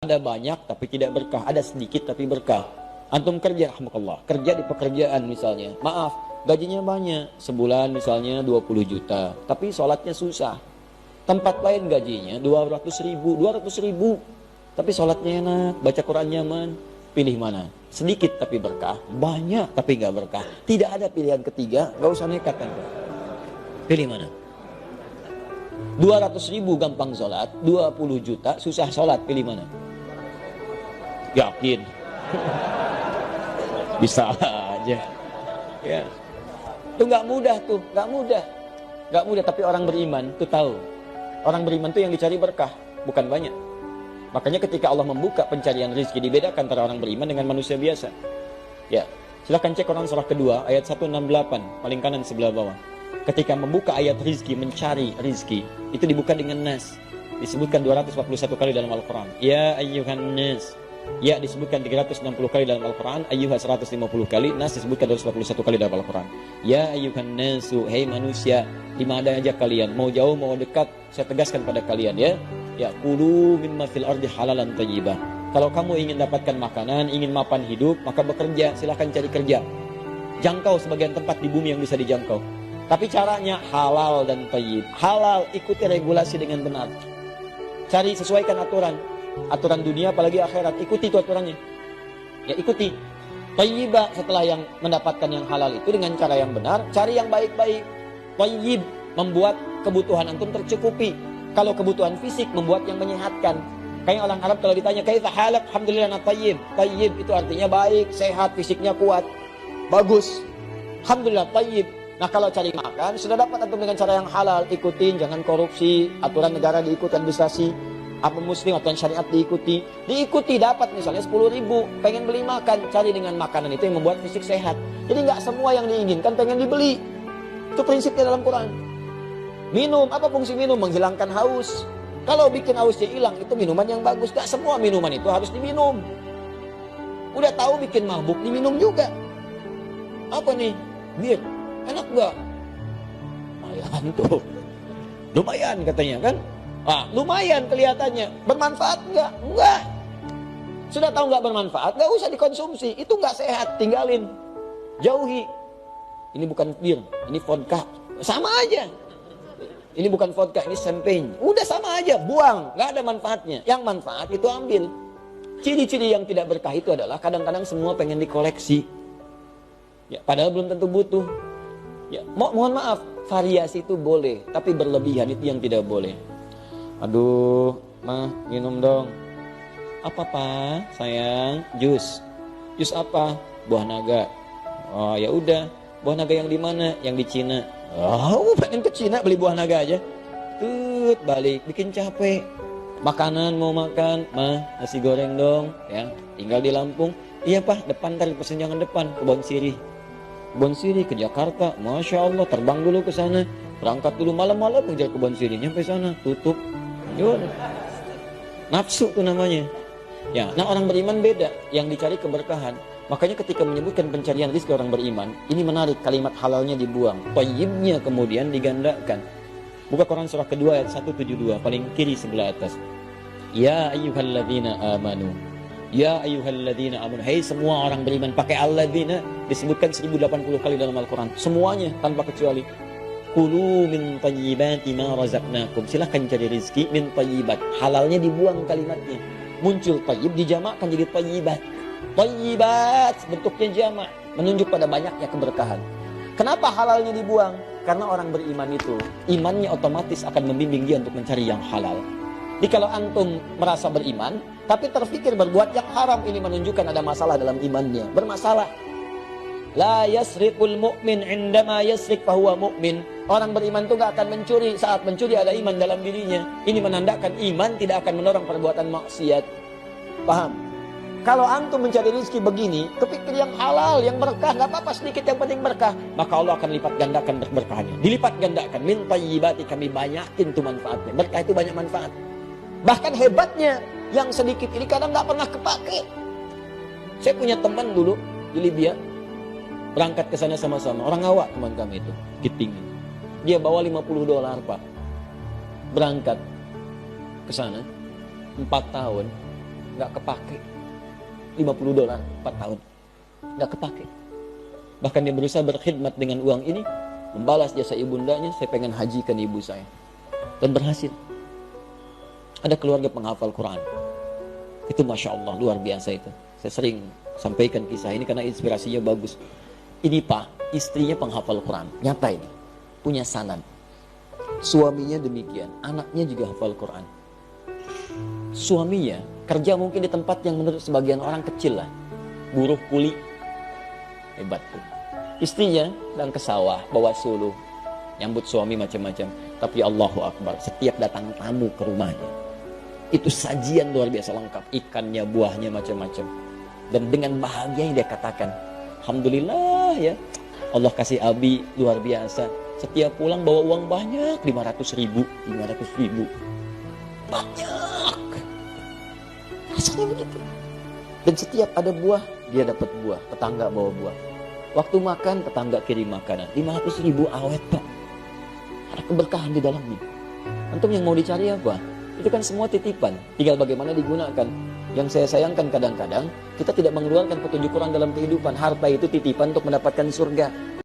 Ada banyak tapi tidak berkah, ada sedikit tapi berkah. Antum kerja, alhamdulillah, kerja di pekerjaan misalnya, maaf, gajinya banyak, sebulan misalnya 20 juta, tapi sholatnya susah. Tempat lain gajinya 200 ribu, tapi sholatnya enak, baca Quran nyaman. Pilih mana? Sedikit tapi berkah, banyak tapi nggak berkah. Tidak ada pilihan ketiga, nggak usah nekat kan. Pilih mana? 200 ribu gampang sholat, 20 juta susah sholat, pilih mana? Yakin? Bisa aja. Ya. Itu nggak mudah tuh, nggak mudah. Tapi orang beriman tuh tahu. Orang beriman tuh yang dicari berkah, bukan banyak. Makanya ketika Allah membuka pencarian rezeki, dibedakan antara orang beriman dengan manusia biasa. Ya, silahkan cek Quran surah kedua ayat 168 paling kanan sebelah bawah. Ketika membuka ayat rizki, mencari rizki, itu dibuka dengan nas. Disebutkan 241 kali dalam Al-Quran. Ya ayyuhan nas. Ya disebutkan 360 kali dalam Al-Quran. Ayyuha 150 kali. Nas disebutkan 241 kali dalam Al-Quran. Ya ayyuhan nasu. Hei manusia, di mana aja kalian, mau jauh mau dekat, saya tegaskan pada kalian ya. Ya kulu mimma fil ardi halalan thayyibah. Kalau kamu ingin dapatkan makanan, ingin mapan hidup, maka bekerja, silahkan cari kerja. Jangkau sebagian tempat di bumi yang bisa dijangkau. Tapi caranya halal dan thayyib. Halal, ikuti regulasi dengan benar. Cari, sesuaikan aturan. Aturan dunia apalagi akhirat. Ikuti itu aturannya. Ya ikuti. Thayyibah, setelah yang mendapatkan yang halal itu dengan cara yang benar, cari yang baik-baik. Thayyib, membuat kebutuhan antum tercukupi. Kalau kebutuhan fisik, membuat yang menyehatkan. Kayak orang Arab kalau ditanya, kaifa halak? Alhamdulillah na thayyib. Thayyib itu artinya baik, sehat, fisiknya kuat. Bagus. Alhamdulillah thayyib. Nah kalau cari makan, sudah dapat antum dengan cara yang halal, ikutin, jangan korupsi, aturan negara diikuti, administrasi, apa muslim, aturan syariat diikuti, dapat misalnya 10 ribu, pengen beli makan, cari dengan makanan itu yang membuat fisik sehat. Jadi nggak semua yang diinginkan pengen dibeli, itu prinsipnya dalam Quran. Minum, apa fungsi minum? Menghilangkan haus. Kalau bikin hausnya hilang, itu minuman yang bagus. Nggak semua minuman itu harus diminum. Udah tahu bikin mabuk, diminum juga. Apa nih? Bir. Enak gak? Lumayan tuh. Lumayan katanya kan? Lumayan kelihatannya. Bermanfaat gak? Enggak. Sudah tahu gak bermanfaat? Gak usah dikonsumsi. Itu gak sehat. Tinggalin. Jauhi. Ini bukan bir. Ini vodka. Sama aja. Ini bukan vodka. Ini champagne. Udah sama aja. Buang. Gak ada manfaatnya. Yang manfaat itu ambil. Ciri-ciri yang tidak berkah itu adalah kadang-kadang semua pengen dikoleksi. Ya, padahal belum tentu butuh. Ya, mohon maaf, variasi itu boleh, tapi berlebihan itu yang tidak boleh. Aduh, mah minum dong. Apa pak? Sayang, jus. Jus apa? Buah naga. Oh ya udah, buah naga yang di mana? Yang di Cina. Oh, pengen ke Cina beli buah naga aja. Tut, balik, bikin capek. Makanan mau makan, mah nasi goreng dong. Ya, tinggal di Lampung. Iya pak, depan ntar persenjangan depan, Kebon Sirih. Kebon Sirih ke Jakarta, Masya Allah, terbang dulu ke sana, berangkat dulu malam-malam mengejar Kebon Sirih, nyampe sana, tutup. Yuk. Nafsu tuh namanya. Ya, nah orang beriman beda, yang dicari keberkahan. Makanya ketika menyebutkan pencarian rezeki orang beriman, ini menarik, kalimat halalnya dibuang, thayyibnya kemudian digandakan. Buka Quran surah kedua ayat 172, paling kiri sebelah atas. Ya ayyuhalladzina amanu. Ya ayyuhalladzina amanu. Hei semua orang beriman, pakai alladzina disebutkan 1080 kali dalam Al-Quran. Semuanya tanpa kecuali. Kulu min tayyibati ma razaqnakum. Silahkan cari rezeki min tayyibat. Halalnya dibuang kalimatnya. Muncul tayyib dijamakkan jadi tayyibat. Tayyibat bentuknya jamak, menunjuk pada banyaknya keberkahan. Kenapa halalnya dibuang? Karena orang beriman itu imannya otomatis akan membimbing dia untuk mencari yang halal. Jadi kalau antum merasa beriman, tapi terfikir berbuat yang haram, ini menunjukkan ada masalah dalam imannya. Bermasalah. La yasriqul mu'min indama yasriq fahuwa mu'min. Orang beriman itu gak akan mencuri. Saat mencuri ada iman dalam dirinya. Ini menandakan iman tidak akan mendorong perbuatan maksiat. Paham? Kalau antum mencari rezeki begini, kepikir yang halal, yang berkah, gak apa-apa sedikit yang penting berkah, maka Allah akan lipat gandakan berkahnya. Dilipat gandakan. Min tayyibati, kami banyakin tuh manfaatnya. Berkah itu banyak manfaat. Bahkan hebatnya, yang sedikit ini kadang gak pernah kepake. Saya punya teman dulu di Libya, berangkat ke sana sama-sama. Orang awak teman kami itu, Giting. Dia bawa $50 pak. Berangkat ke sana 4 tahun. nggak kepake. $50 4 tahun. Nggak kepake. Bahkan dia berusaha berkhidmat dengan uang ini, membalas jasa ibundanya, saya pengen hajikan ibu saya. Dan berhasil. Ada keluarga penghafal Quran. Itu Masya Allah, luar biasa itu. Saya sering sampaikan kisah ini karena inspirasinya bagus. Ini Pak, istrinya penghafal Quran. Nyata ini. Punya sanad. Suaminya demikian. Anaknya juga hafal Quran. Suaminya kerja mungkin di tempat yang menurut sebagian orang kecil lah. Buruh kuli. Hebat tuh. Istrinya dan ke sawah, bawa suluh. Nyambut suami macam-macam. Tapi Allahu Akbar, setiap datang tamu ke rumahnya, itu sajian luar biasa lengkap. Ikannya, buahnya, macam-macam. Dan dengan bahagia yang dia katakan, Alhamdulillah ya, Allah kasih Abi luar biasa. Setiap pulang bawa uang banyak, 500.000. Banyak. Rasanya begitu. Dan setiap ada buah, dia dapat buah. Tetangga bawa buah. Waktu makan, tetangga kirim makanan. 500.000 awet Pak. Ada keberkahan di dalamnya. Antum yang mau dicari apa? Itu kan semua titipan. Tinggal bagaimana digunakan. Yang saya sayangkan kadang-kadang, kita tidak mengeluarkan petunjuk Quran dalam kehidupan. Harta itu titipan untuk mendapatkan surga.